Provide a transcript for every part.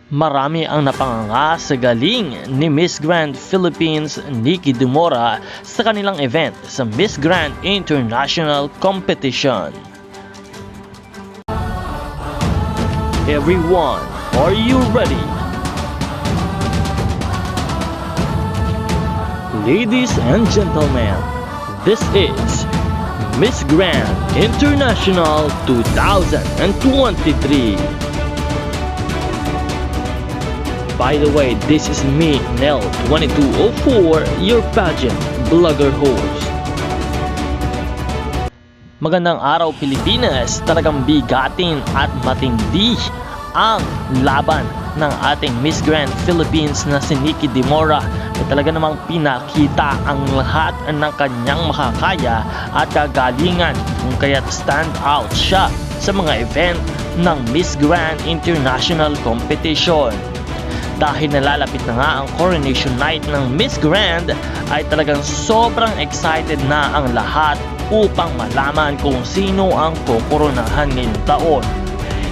Marami ang napanganga sa galing ni Miss Grand Philippines Nikki Demora sa kanilang event sa Miss Grand International Competition. Everyone, are you ready? Ladies and gentlemen, this is Miss Grand International 2023. By the way, this is me, Nel2204, your pageant vlogger host. Magandang araw Pilipinas, talagang bigatin at matindi ang laban ng ating Miss Grand Philippines na si Nikki Demora na talaga namang pinakita ang lahat ng kanyang makakaya at kagalingan kung kaya't stand out siya sa mga event ng Miss Grand International Competition. Dahil nalalapit na nga ang coronation night ng Miss Grand ay talagang sobrang excited na ang lahat upang malaman kung sino ang kokoronahan ngayong taon.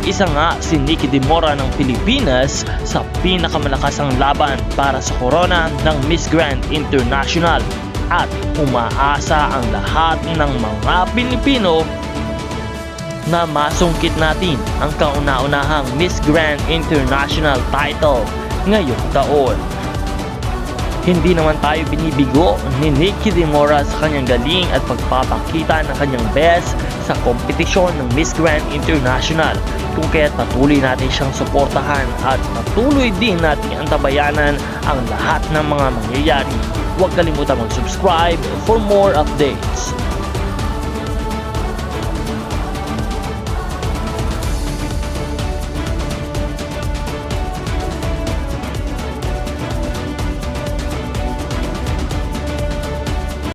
Isa nga si Nikki Demora ng Pilipinas sa pinakamalakasang laban para sa corona ng Miss Grand International at umaasa ang lahat ng mga Pilipino na masungkit natin ang kauna-unahang Miss Grand International title ngayong taon. Hindi naman tayo binibigo ni Nikki Demora sa kanyang galing at pagpapakita ng kanyang best sa kompetisyon ng Miss Grand International, kung kaya't patuloy natin siyang suportahan at patuloy din natin antabayanan ang lahat ng mga mangyayari. Huwag kalimutan mag-subscribe for more updates.